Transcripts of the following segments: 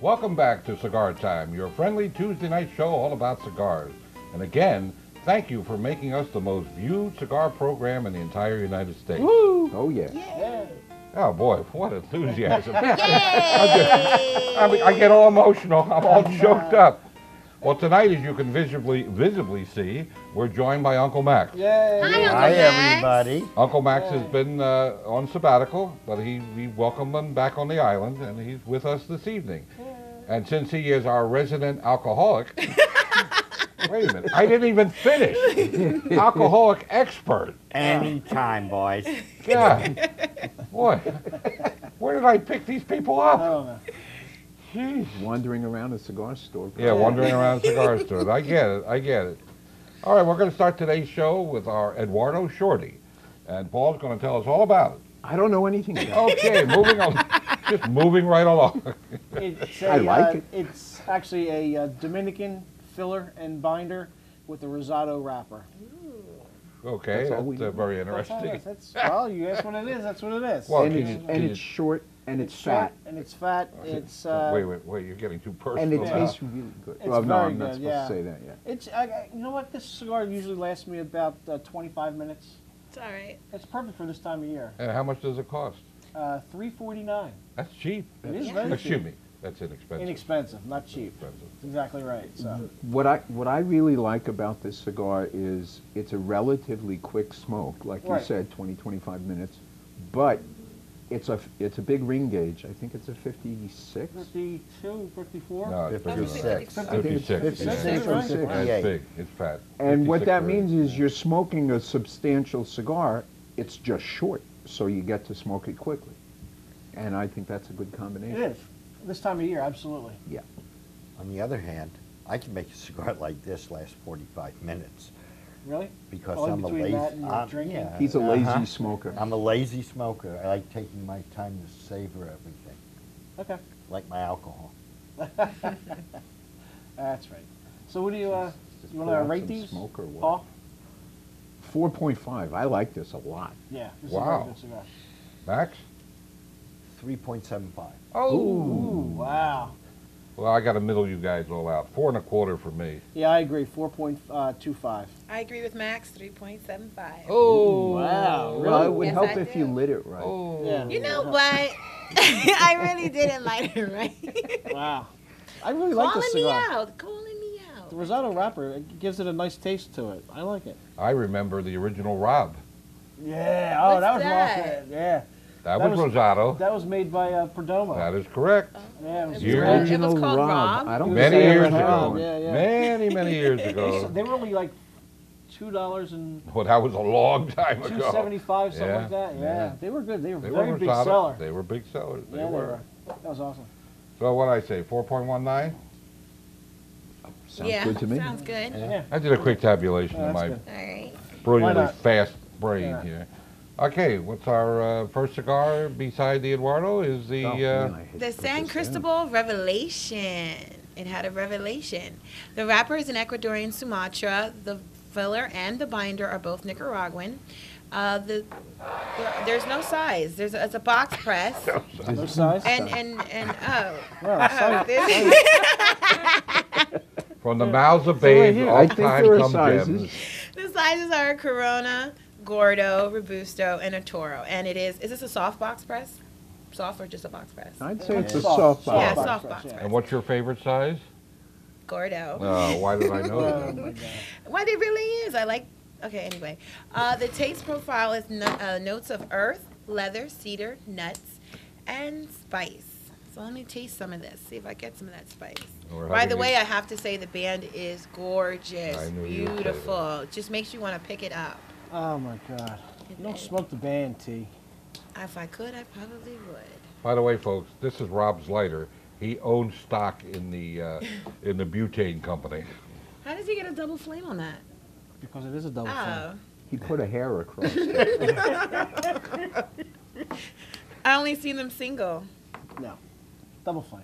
Welcome back to Cigar Time, your friendly Tuesday night show all about cigars. And again, thank you for making us the most viewed cigar program in the entire United States. Woo! Oh, yeah. Yeah. Oh boy, what enthusiasm. Yay! I get all emotional. I'm all choked up. Well, tonight, as you can visibly see, we're joined by Uncle Max. Yay. Hi, Uncle Hi, Max. everybody. Uncle Max has been on sabbatical, but we welcome him back on the island, and he's with us this evening. And since he is our resident alcoholic, wait a minute, I didn't even finish. Alcoholic expert. Anytime, boys. God, boy, where did I pick these people I up? don't know. Jeez. Wandering around a cigar store. Yeah, wandering around cigar stores. I get it. All right, we're going to start today's show with our Eduardo Shorty. And Paul's going to tell us all about it. I don't know anything about it. Okay, moving on. Just moving right along. It's I like it. It's actually a Dominican filler and binder with a rosado wrapper. Okay, That's all that's we need. very That's all it interesting. is. Well, you asked what it is. That's what it is. Well, And can it's, you- and it's short and it's short fat. and it's fat. It's Wait, you're getting too personal And it now. tastes really good. It's Well, no, very I'm not good, supposed yeah. to say that yet. it's. You know what? This cigar usually lasts me about 25 minutes. It's all right. It's perfect for this time of year. And how much does it cost? $3.49. That's cheap. It is Yeah. very Excuse cheap. me, that's inexpensive. Inexpensive, not cheap. Expensive. That's exactly right. So What I really like about this cigar is it's a relatively quick smoke, like Right. you said, 20-25 minutes, but it's a big ring gauge. I think it's a 56. 52, 54. No, it's bigger than that. 56. I think it's 56, 56 yeah. or Right. 56. Yeah, it's big, it's fat. And what 56 that grams. means is you're smoking a substantial cigar. It's just short, so you get to smoke it quickly. And I think that's a good It combination. is. This time of year, absolutely. Yeah. On the other hand, I can make a cigar like this last 45 minutes Really? because Oh, in I'm a between lazy. that and your drinking? yeah, He's a lazy uh-huh. smoker. I'm a lazy smoker. I like taking my time to savor everything, Okay. like my alcohol. That's right. So what do you, Just you put want out to rate some these, smoke or what? Paul? 4.5. I like this a lot. Yeah, this Wow. is a very good cigar. Max? 3.75. Oh. Ooh, wow. Well, I got to middle you guys all out. 4 1/4 for me. Yeah, I agree. 4.25. I agree with Max, 3.75. Oh. Wow. Well, it would Yes, help I if you do. lit it right. Oh. Yeah. You know what? I really didn't like it, right? Wow. I really like Calling this me cigar. out. Calling me out. The Rosado wrapper, it gives it a nice taste to it. I like it. I remember the original Rob. Yeah. Oh, What's that was that? awesome. Yeah. That That was was- Rosado. That was made by Perdomo. That is correct. Yeah, it was Years- great. It was called Rob. I don't It was think Many I ever years had ago. one. Yeah, yeah. Many years ago. They were only like $2 and Well, that was a long time ago. $2.75, something Yeah, like that. Yeah. yeah. They were good. They were They very were big Rosado. seller. They were big sellers. They Yeah, were. That was awesome. So what I say, 4.19? Sounds Yeah, good to me. sounds good. Yeah. I did a quick tabulation Yeah, of my that's All right. brilliantly Why not? fast brain Yeah. here. Okay, what's our first cigar beside the Eduardo is the... Oh, man, I hate The to put San this Cristobal Revelation. It had a revelation. The wrapper is an Ecuadorian Sumatra. The filler and the binder are both Nicaraguan. There's no size. It's a box press. No size? And Well, size- From the mouths of right babes, here. all I think time there are come sizes. gems. the sizes are a Corona, Gordo, Robusto, and a Toro. And is this a soft box press? Soft or just a box press? I'd say it's a Soft- soft soft Yeah, box. soft press, box yeah. And what's your favorite size? Gordo. Why did I know Oh, that? my God. What it really is. I like. Okay, anyway. The taste profile is notes of earth, leather, cedar, nuts, and spice. So let me taste some of this. See if I get some of that spice. We're By the having way, a- I have to say the band is gorgeous, I knew you would say beautiful. It just makes you want to pick it up. Oh, my God. You don't smoke the band, T. If I could, I probably would. By the way, folks, this is Rob's lighter. He owns stock in the butane company. How did you get a double flame on that? Because it is a double Oh, flame. He put a hair across it. I only seen them single. No. Double flame.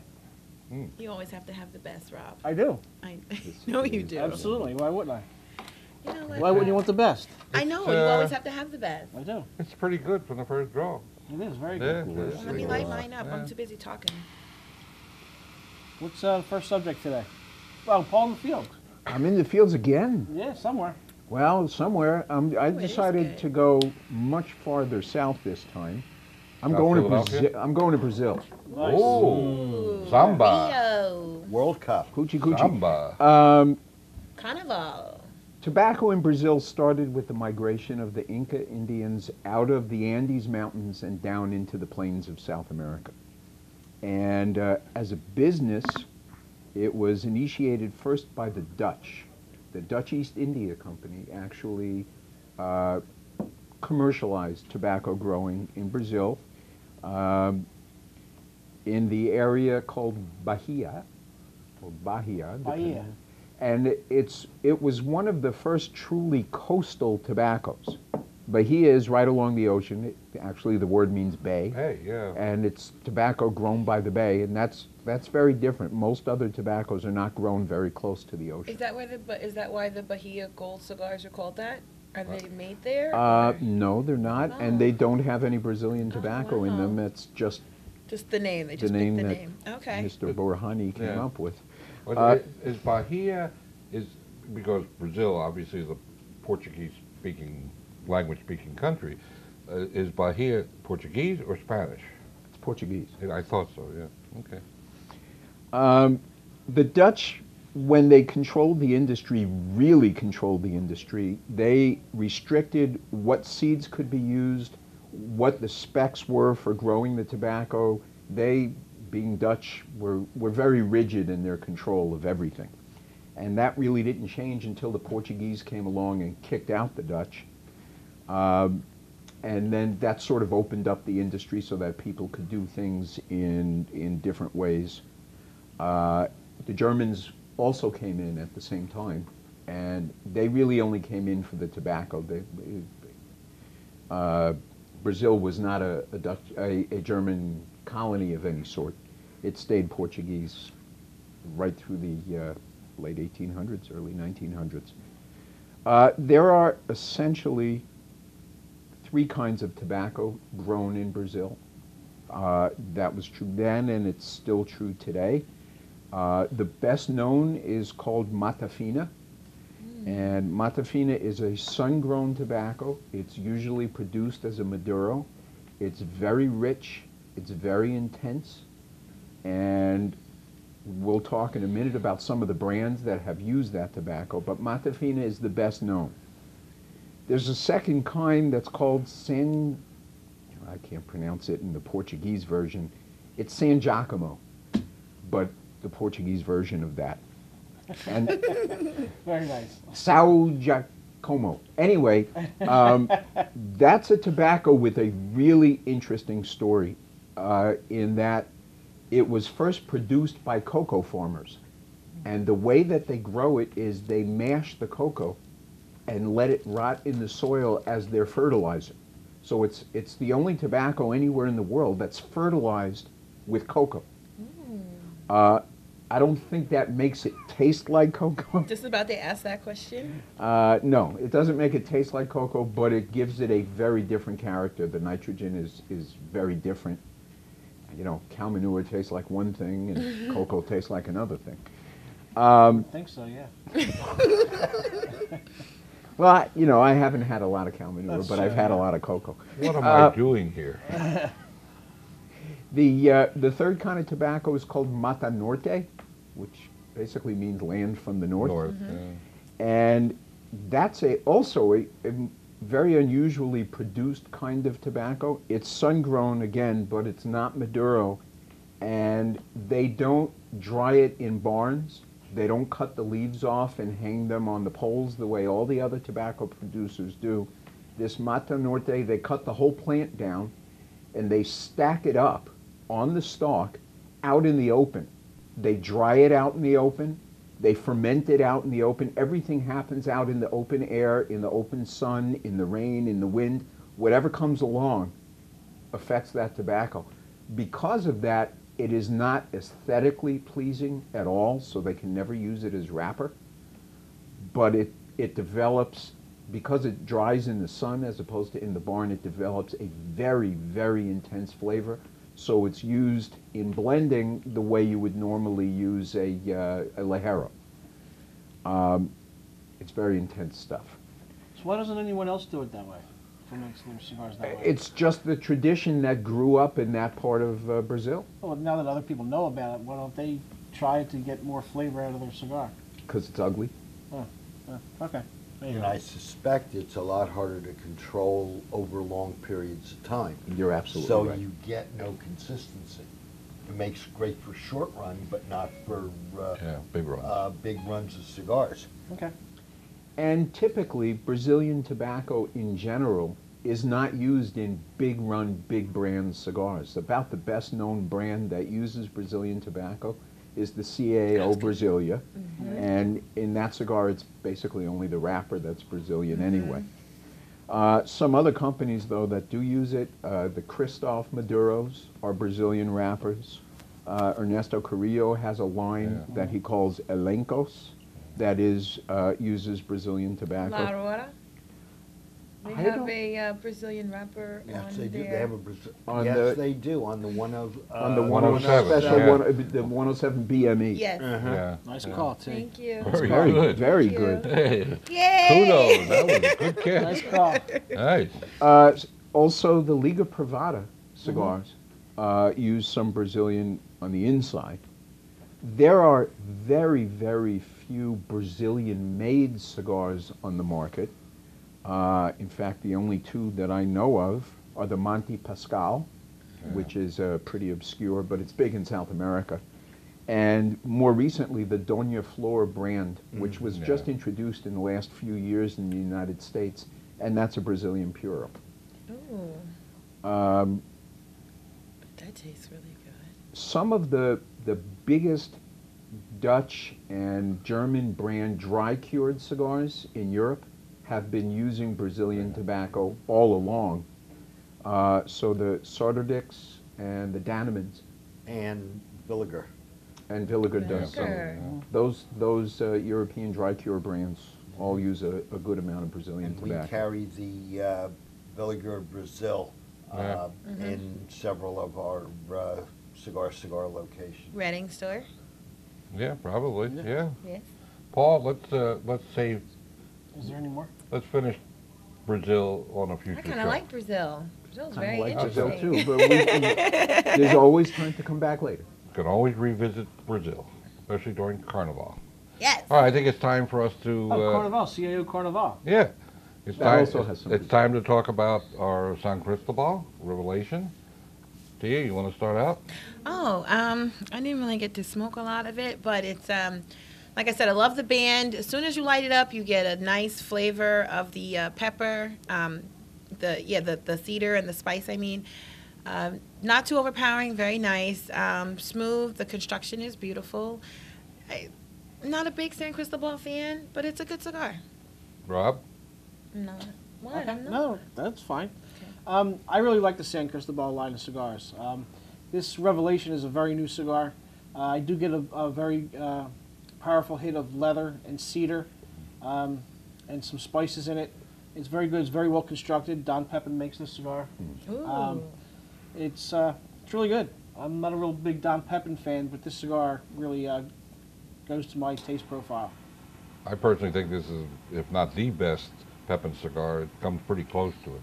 You always have to have the best, Rob. I do. I know you do. Absolutely. Why wouldn't I? You know what? Why wouldn't you want the best? I know, It's, you always have to have the best. I do. It's pretty good from the first draw. It is very Yeah, good. it is. Let me light mine up. Yeah. I'm too busy talking. What's the first subject today? Well, Paul in the field. I'm in the fields again. Yeah, somewhere. Well, somewhere. I Ooh, it is decided good. to go much farther south this time. I'm South going to Philadelphia? Brazil. I'm going to Brazil. Nice. Oh, samba, Rio. World Cup. Coochie coochie. samba. Carnival. Tobacco in Brazil started with the migration of the Inca Indians out of the Andes Mountains and down into the plains of South America. And as a business, it was initiated first by the Dutch. The Dutch East India Company actually commercialized tobacco growing in Brazil in the area called Bahia, or Bahia. Bahia. And it was one of the first truly coastal tobaccos. Bahia is right along the ocean. Actually, the word means bay. Hey, yeah. And it's tobacco grown by the bay, and that's very different. Most other tobaccos are not grown very close to the ocean. Is that why the Bahia Gold cigars are called that? Are they made there? No, they're not, and they don't have any Brazilian tobacco in them. wow. That's just Just the name. They the just name picked the that name. Okay. Mr. Borhani came Yeah. up with. But is Bahia, because Brazil obviously is a Portuguese-speaking, language-speaking country, is Bahia Portuguese or Spanish? It's Portuguese. I thought so, yeah. Okay. The Dutch, when they controlled the industry, really controlled the industry. They restricted what seeds could be used, what the specs were for growing the tobacco. They, being Dutch, were very rigid in their control of everything. And that really didn't change until the Portuguese came along and kicked out the Dutch. And then that sort of opened up the industry so that people could do things in different ways. The Germans also came in at the same time, and they really only came in for the tobacco. Brazil was not a German colony of any sort. It stayed Portuguese right through the late 1800s, early 1900s. There are essentially three kinds of tobacco grown in Brazil. That was true then, and it's still true today. The best known is called Mata Fina, and Mata Fina is a sun-grown tobacco. It's usually produced as a Maduro. It's very rich, it's very intense, and we'll talk in a minute about some of the brands that have used that tobacco, but Mata Fina is the best known. There's a second kind that's called I can't pronounce it in the Portuguese version. It's San Giacomo, but the Portuguese version of that. And Very nice. Sao Giacomo. Anyway, that's a tobacco with a really interesting story in that it was first produced by cocoa farmers. And the way that they grow it is they mash the cocoa and let it rot in the soil as their fertilizer. So it's the only tobacco anywhere in the world that's fertilized with cocoa. I don't think that makes it taste like cocoa. Just about to ask that question. No, it doesn't make it taste like cocoa, but it gives it a very different character. The nitrogen is very different. You know, cow manure tastes like one thing and cocoa tastes like another thing. I think so, yeah. Well, you know, I haven't had a lot of cow manure, That's but I've true, had a yeah. lot of cocoa. What am I doing here? The third kind of tobacco is called Mata Norte, which basically means land from the north. And that's also a very unusually produced kind of tobacco. It's sun-grown again, but it's not Maduro. And they don't dry it in barns. They don't cut the leaves off and hang them on the poles the way all the other tobacco producers do. This Mata Norte, they cut the whole plant down and they stack it up on the stalk out in the open. They dry it out in the open. They ferment it out in the open. Everything happens out in the open air, in the open sun, in the rain, in the wind. Whatever comes along affects that tobacco. Because of that, it is not aesthetically pleasing at all, so they can never use it as wrapper. But it develops, because it dries in the sun as opposed to in the barn, it develops a very, very intense flavor. So it's used in blending the way you would normally use a Ligero. It's very intense stuff. So why doesn't anyone else do it that way? Who makes their cigars that way? It's just the tradition that grew up in that part of Brazil, Well, now that other people know about it, why don't they try to get more flavor out of their cigar? because it's ugly. Okay. There you And go. I suspect it's a lot harder to control over long periods of time. You're absolutely So right. you get no consistency. It makes great for short run, but not for Big runs. big runs of cigars. Okay. And typically, Brazilian tobacco in general is not used in big run, big brand cigars. About the best known brand that uses Brazilian tobacco is the CAO Brasilia. And in that cigar, it's basically only the wrapper that's Brazilian anyway. Some other companies, though, that do use it, the Cristóbal Maduros are Brazilian wrappers. Ernesto Carrillo has a line that he calls Elencos that is uses Brazilian tobacco. La Aurora. They I have don't- a Brazilian wrapper Yes, on they do. their... They have a Brazil. On Yes, the- they do. On the On the 107, special yeah. the 107 BME. Yes. Yeah. Nice yeah. call, T. Thank you. Very Very good. Very Thank good. Hey, Yay! kudos. That was a good Nice catch. call. Nice. Also, the Liga Privada cigars use some Brazilian on the inside. There are very, very few Brazilian-made cigars on the market. In fact, the only two that I know of are the Monte Pascal, which is pretty obscure, but it's big in South America. And more recently, the Doña Flor brand, which was just introduced in the last few years in the United States, and that's a Brazilian Puro. Ooh, Um, that tastes really good. some of the biggest Dutch and German brand dry cured cigars in Europe have been using Brazilian tobacco all along. So the Sarderdicks and the Danemans And Villiger. and Villiger does some. Villiger. Those European dry cure brands all use a good amount of Brazilian And we tobacco. carry the Villiger Brazil Yeah. in several of our cigar locations. Reading store. Yeah, probably. Yeah. Yes. Paul, let's save. Is there any more? Let's finish Brazil on a future I kind show. of like Brazil. Brazil's I very like Brazil interesting. too, but there's always time to come back later. Can always revisit Brazil, especially during Carnival. Yes. All right, I think it's time for us to. Oh, Carnival, CAO Carnival. Yeah. It's That time, also has some it's time to talk about our San Cristobal Revelation. Tia, you want to start out? Oh, I didn't really get to smoke a lot of it, but it's like I said, I love the band. As soon as you light it up, you get a nice flavor of the pepper, the cedar and the spice. I mean, not too overpowering, very nice, smooth. The construction is beautiful. I'm not a big San Cristobal fan, but it's a good cigar. Rob? No, what? Okay. I'm not. No, that's fine. I really like the San Cristobal line of cigars. This Revelation is a very new cigar. I do get a very powerful hit of leather and cedar and some spices in it. It's very good. It's very well constructed. Don Pepin makes this cigar. Ooh. It's really good. I'm not a real big Don Pepin fan, but this cigar really goes to my taste profile. I personally think this is, if not the best Pepin cigar, it comes pretty close to it.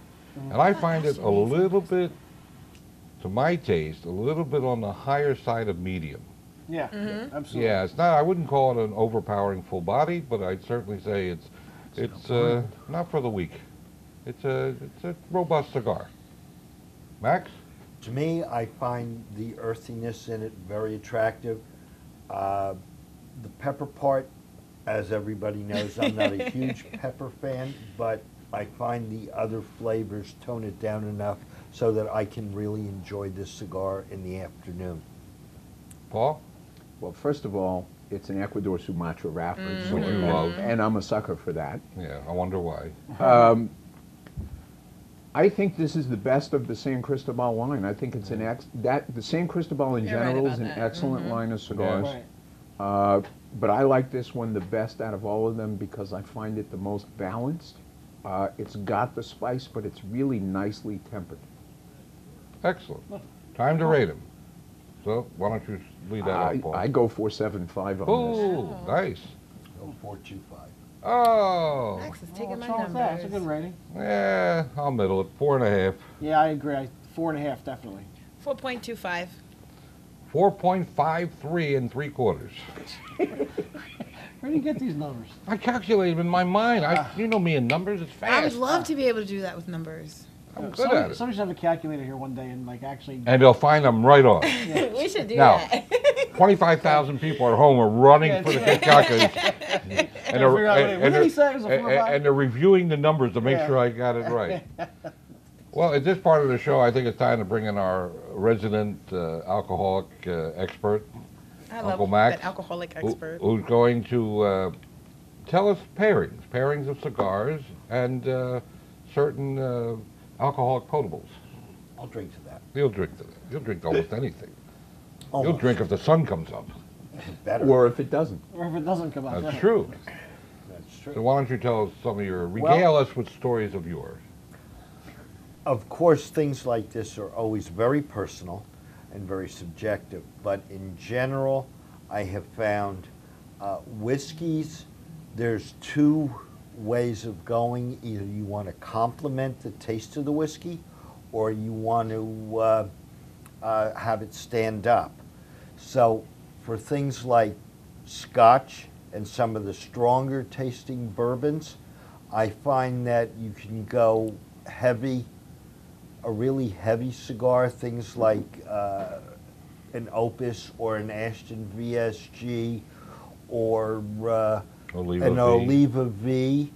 And I find it a little bit, to my taste, a little bit on the higher side of medium. Yeah, absolutely. Yeah, it's not, I wouldn't call it an overpowering full body, but I'd certainly say it's not for the weak. It's a robust cigar. Max? To me, I find the earthiness in it very attractive. The pepper part, as everybody knows, I'm not a huge pepper fan, but I find the other flavors tone it down enough so that I can really enjoy this cigar in the afternoon. Paul? Well, first of all, it's an Ecuador Sumatra wrapper, Which you love. and I'm a sucker for that. Yeah, I wonder why. I think this is the best of the San Cristobal line. I think it's the San Cristobal in You're right general is about an that. excellent line of cigars. Right. But I like this one the best out of all of them because I find it the most balanced. It's got the spice, but it's really nicely tempered. Excellent. Time to rate him. So why don't you lead that up, Paul? I go 4.75 on Ooh, nice. Go 4.25. Oh, Max is taking What's my wrong with that? That's a numbers. good rating. yeah, I'll middle it. 4.5. Yeah, I agree. 4.5, definitely. 4.25. 4.53 and 3/4. Where do you get these numbers? I calculate them in my mind. You know me in numbers, it's I would fast. love to be able to do that with numbers. I'm good at it. Somebody should have a calculator here one day and like actually. And they'll find them right on. We should do Now, that. 25,000 people at home are running for the calculator. And Figure out what did he say? It was a 4 or 5? and they're reviewing the numbers to make Yeah. sure I got it right. Well, at this part of the show, I think it's time to bring in our resident alcoholic expert, I Uncle love Max, that alcoholic who- expert. who's going to tell us pairings of cigars and certain alcoholic potables. I'll drink to that. You'll drink to that. You'll drink to almost anything. You'll Almost. drink if the sun comes up. Better. Or if it doesn't. Or if it doesn't come out. That's right. true. That's So true. why don't you tell us some of your, regale us with stories of yours. Of course, things like this are always very personal and very subjective, but in general, I have found whiskeys, there's two ways of going. Either you want to complement the taste of the whiskey, or you want to have it stand up. So for things like Scotch and some of the stronger tasting bourbons, I find that you can go heavy, a really heavy cigar, things like an Opus or an Ashton VSG or Oliva an V. Oliva V,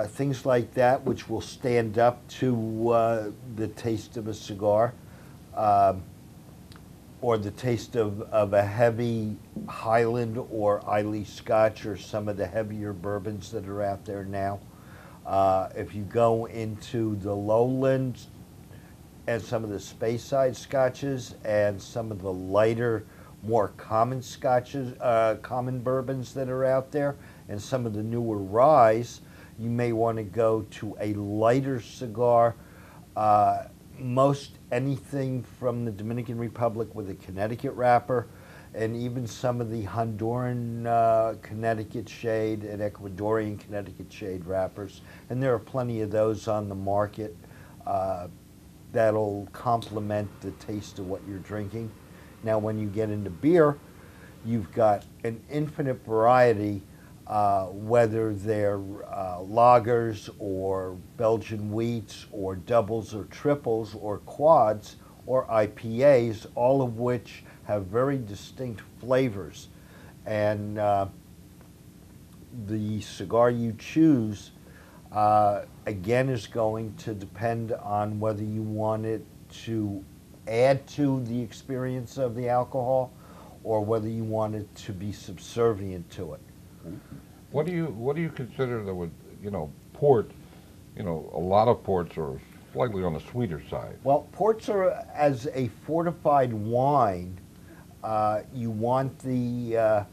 things like that, which will stand up to the taste of a cigar, or the taste of a heavy Highland or Islay Scotch or some of the heavier bourbons that are out there now. If you go into the lowlands and some of the Speyside scotches and some of the lighter, more common scotches, common bourbons that are out there, and some of the newer ryes, you may want to go to a lighter cigar. Most anything from the Dominican Republic with a Connecticut wrapper, and even some of the Honduran Connecticut shade and Ecuadorian Connecticut shade wrappers. And there are plenty of those on the market that'll complement the taste of what you're drinking. Now, when you get into beer, you've got an infinite variety, whether they're lagers or Belgian wheats or doubles or triples or quads or IPAs, all of which have very distinct flavors. And the cigar you choose, again, is going to depend on whether you want it to add to the experience of the alcohol or whether you want it to be subservient to it. What do you consider that would, port, a lot of ports are slightly on the sweeter side. Well, ports are, as a fortified wine, you want to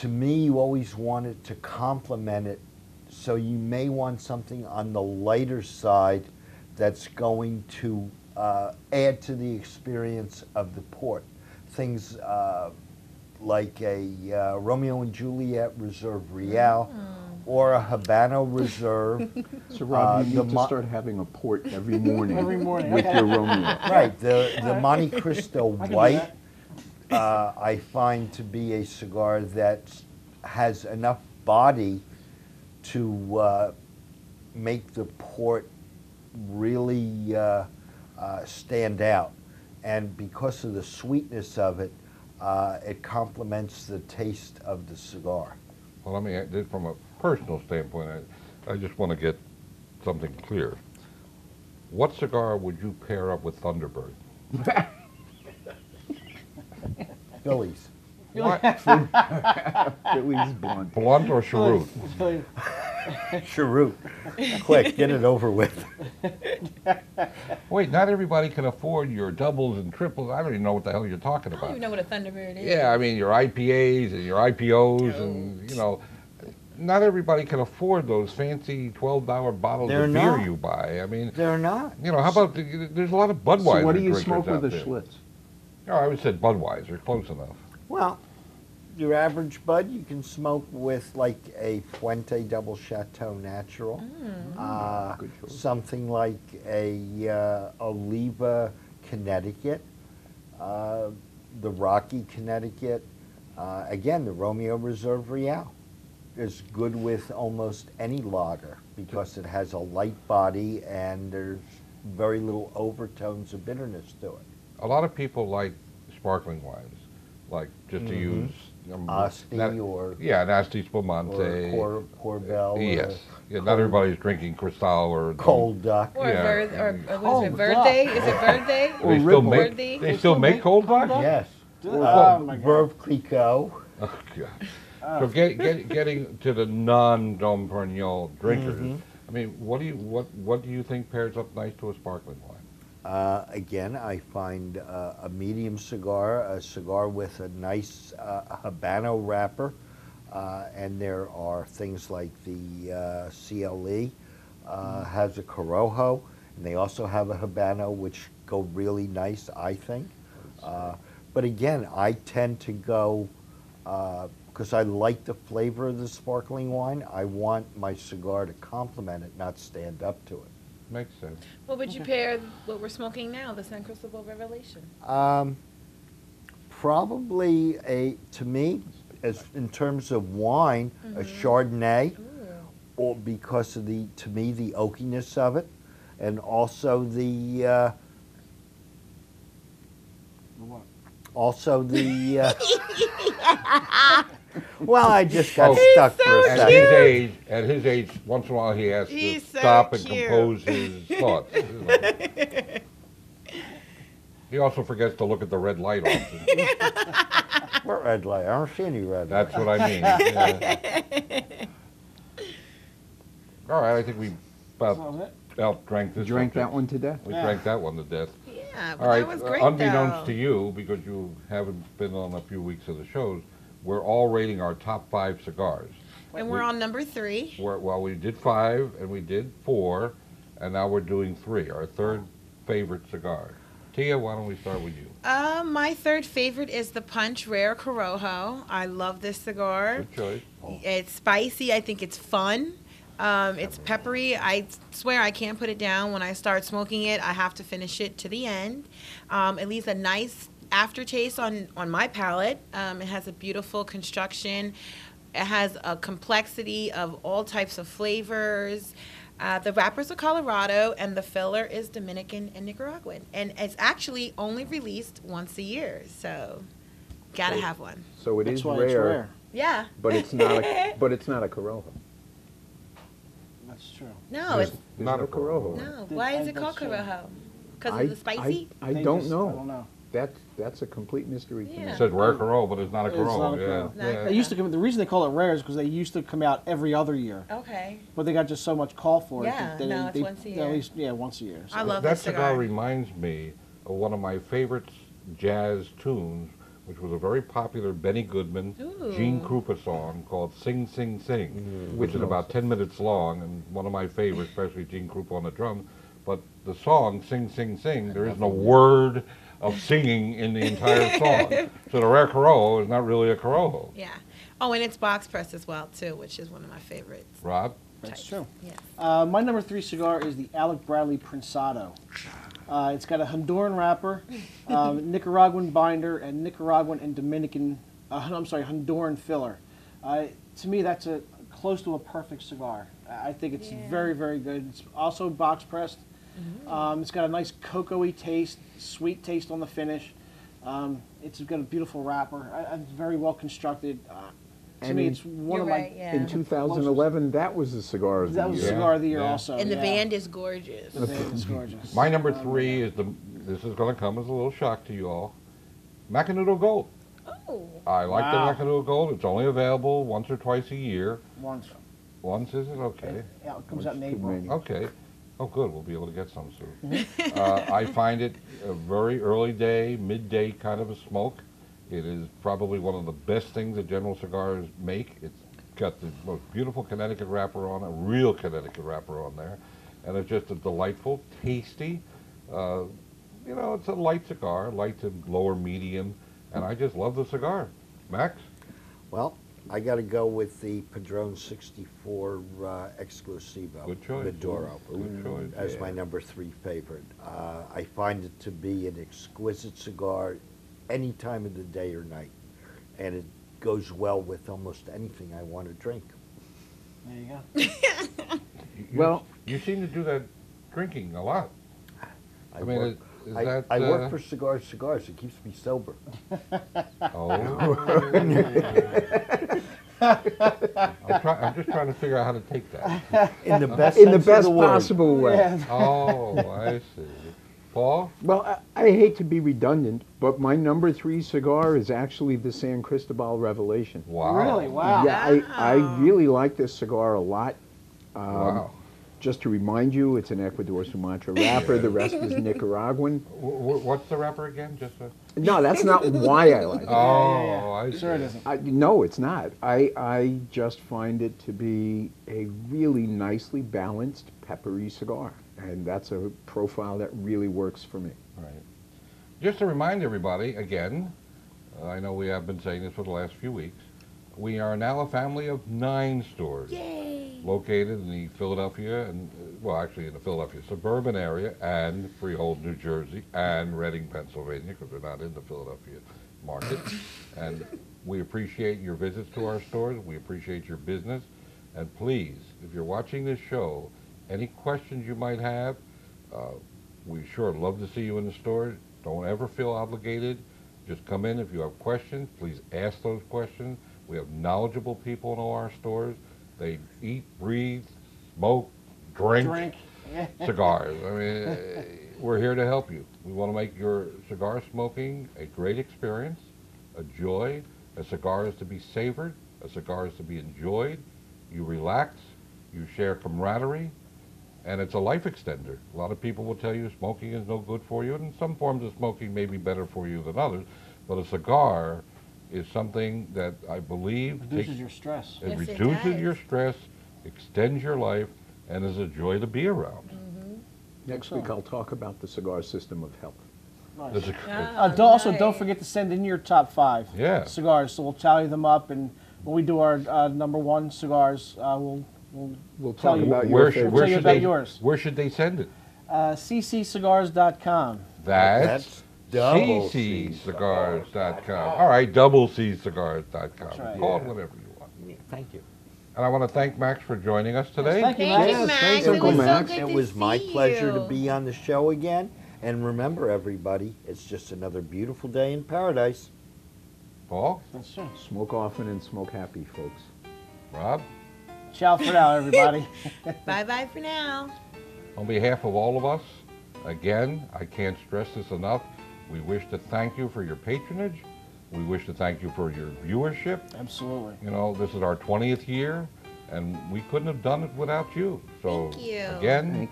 me, you always want it to complement it. So you may want something on the lighter side that's going to add to the experience of the port. Things like a Romeo and Juliet Reserve Real or a Habano Reserve. So, Rob, you the need to start having a port every morning, Every morning, with okay. your Romeo. Right, the Monte Cristo I can do White, that. I find to be a cigar that has enough body to make the port really stand out. And because of the sweetness of it, it complements the taste of the cigar. Well, I mean, from a personal standpoint, I just want to get something clear. What cigar would you pair up with Thunderbird? Phillies. What? Philly's blunt. Blunt or cheroot? Cheroot. Quick, get it over with. Wait, not everybody can afford your doubles and triples. I don't even know what the hell you're talking I don't about. even know what a Thunderbird is. Yeah, I mean your IPAs and your IPOs and not everybody can afford those fancy $12 bottles They're of beer not. you buy. I mean, They're not. you know, how about there's a lot of Budweiser So what do you drinkers smoke with out a there. Schlitz? Oh, I would say Budweiser, close enough. Well, your average bud you can smoke with like a Fuente Double Chateau Natural, Good choice. something like a Oliva Connecticut, the Rocky Connecticut. Again, the Romeo Reserve Real is good with almost any lager because it has a light body and there's very little overtones of bitterness to it. A lot of people like sparkling wines, like just to use Asti not- or yeah, an Asti Spumante. or Corbel Yes, yeah, not everybody's drinking Cristal or Cold Duck. Or Yeah. what is it, Verde? Is it Verde? They still Ripple. make Verde? they still make cold duck. Yes. Oh my God. Veuve Clicquot. Oh, God. So getting to the non-Dom Perignon drinkers, I mean, what do you think pairs up nice to a sparkling wine? Again, I find a medium cigar, a cigar with a nice Habano wrapper, and there are things like the CLE has a Corojo, and they also have a Habano, which go really nice, I think. But again, I tend to go, because I like the flavor of the sparkling wine, I want my cigar to complement it, not stand up to it. Makes sense. What would you pair what we're smoking now, the San Cristobal Revelation? Probably to me, as in terms of wine, a Chardonnay, or because of to me, the oakiness of it, and also the, What? well, I just got Oh, stuck for a At second. his age, once in a while he has He's to so stop and cute. compose his thoughts. He also forgets to look at the red light often. What red light? I don't see any red light. That's what I mean. Yeah. All right, I think we That about was it? outdrank this. Drank that subject. one to death? We Yeah. drank that one to death. Yeah, but All right, that was great unbeknownst though. to you, because you haven't been on a few weeks of the shows, we're all rating our top 5 cigars. And we're on number 3. Well, we did 5 and we did 4, and now we're doing 3, our third favorite cigar. Tia, why don't we start with you? My third favorite is the Punch Rare Corojo. I love this cigar. Good choice. It's spicy. I think it's fun. It's peppery. I swear I can't put it down. When I start smoking it, I have to finish it to the end. It leaves a nice aftertaste on my palate. It has a beautiful construction. It has a complexity of all types of flavors. The wrappers are Colorado, and the filler is Dominican and Nicaraguan. And it's actually only released once a year, so gotta have one. So it That's is why rare, it's rare. Yeah. but it's not a Corojo. That's true. No, There's it's Not no a Corojo. no. Did- Why is I- it called that's true. Corojo? Because I- of the spicy? I They don't just- know. I don't know. That's a complete mystery to me. Yeah. It says rare Corojo, but it's not a It's not Corojo. a Yeah. Corojo. Not a yeah. They used to come. The reason they call it rare is because they used to come out every other year, Okay. but they got just so much call for it. Yeah, that no, it's they, once a At year. least, yeah, once a year. So. I love that this cigar. reminds me of one of my favorite jazz tunes, which was a very popular Benny Goodman, Ooh. Gene Krupa song called Sing, Sing, Sing, which is about 10 minutes long, and one of my favorites, especially Gene Krupa on the drum. But the song, Sing, Sing, Sing, there isn't a word of singing in the entire song. So the rare Corojo is not really a Corojo. Yeah. Oh, and it's box pressed as well, too, which is one of my favorites. Rob? That's types. true. Yeah. My number 3 cigar is the Alec Bradley Prensado. It's got a Honduran wrapper, Nicaraguan binder, and Nicaraguan and Dominican, Honduran filler. To me, that's close to a perfect cigar. I think it's Yeah. very, very good. It's also box pressed. It's got a nice cocoa-y taste, sweet taste on the finish. It's got a beautiful wrapper. It's very well constructed. To And me, in- it's one You're of right, my. yeah. In 2011, that was the cigar of the That was year. cigar of the year Yeah. also. And the yeah. band is gorgeous. The band is gorgeous. My number 3 is this is going to come as a little shock to you all, Macanudo Gold. Oh. I like Wow. the Macanudo Gold. It's only available once or twice a year. Once. Once, is it? Okay. Yeah, it comes out in Too April. many. Okay. Oh, good. We'll be able to get some soon. I find it a very early day, midday kind of a smoke. It is probably one of the best things that General Cigars make. It's got the most beautiful Connecticut wrapper on, a real Connecticut wrapper on there, and it's just a delightful, tasty. You know, it's a light cigar, light to lower medium, and I just love the cigar. Max? Well, I got to go with the Padron 64 Exclusivo. Good choice. Maduro. Good choice. As my number 3 favorite. I find it to be an exquisite cigar any time of the day or night. And it goes well with almost anything I want to drink. There you go. Well, you seem to do that drinking a lot. I mean, work, is I, that... I work for Cigars. It keeps me sober. Oh. I'm just trying to figure out how to take that. In the best in the sense of best the word. possible way. Yeah. Oh, I see. Paul? Well, I hate to be redundant, but my number 3 cigar is actually the San Cristobal Revelation. Wow. Really? Wow. Yeah, I really like this cigar a lot. Wow. Just to remind you, it's an Ecuador Sumatra wrapper. The rest is Nicaraguan. What's the wrapper again? Just a... No, that's not why I like it. Oh, I see. Sure it isn't. No, it's not. I just find it to be a really nicely balanced, peppery cigar. And that's a profile that really works for me. Right. Just to remind everybody, again, I know we have been saying this for the last few weeks, we are now a family of 9 stores. Yay! Located in the Philadelphia, and well, actually in the Philadelphia suburban area, and Freehold, New Jersey, and Reading, Pennsylvania, because we're not in the Philadelphia market. And we appreciate your visits to our stores. We appreciate your business. And please, if you're watching this show, any questions you might have, we sure love to see you in the store. Don't ever feel obligated. Just come in if you have questions. Please ask those questions. We have knowledgeable people in all our stores. They eat, breathe, smoke, drink. Cigars. I mean, we're here to help you. We want to make your cigar smoking a great experience, a joy. A cigar is to be savored. A cigar is to be enjoyed. You relax. You share camaraderie. And it's a life extender. A lot of people will tell you smoking is no good for you, and some forms of smoking may be better for you than others. But a cigar is something that I believe Reduces your stress. it Yes, it reduces does. your stress, extends your life, and is a joy to be around. Next week, I'll talk about the cigar system of health. Nice. It's a- Also, nice. don't forget to send in your top 5 Yeah. cigars. So we'll tally them up, and when we do our number 1 cigars, we'll We'll tell talk you- about where your should, favorite. where Tell you should about they yours. where should they send it? cccigars.com. That's double C cccigars.com. All right, doublecigars.com. That's right. Call it whatever you want. Thank you. And I want to thank Max for joining us today. Thank you, Thank Max. you, Yes, Max. thanks, It Uncle was Max. so good It to was my see pleasure to you. be on the show again. And remember, everybody, it's just another beautiful day in paradise. Paul, That's true. Smoke often and smoke happy, folks. Rob, Ciao for now, everybody. Bye-bye for now. on behalf of all of us, again, I can't stress this enough. We wish to thank you for your patronage. We wish to thank you for your viewership. Absolutely. You know, this is our 20th year, and we couldn't have done it without you. So, Thank you. again, Thank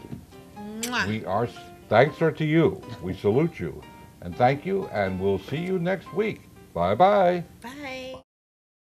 you. Mwah. thanks are to you. We salute you. And thank you, and we'll see you next week. Bye-bye. Bye.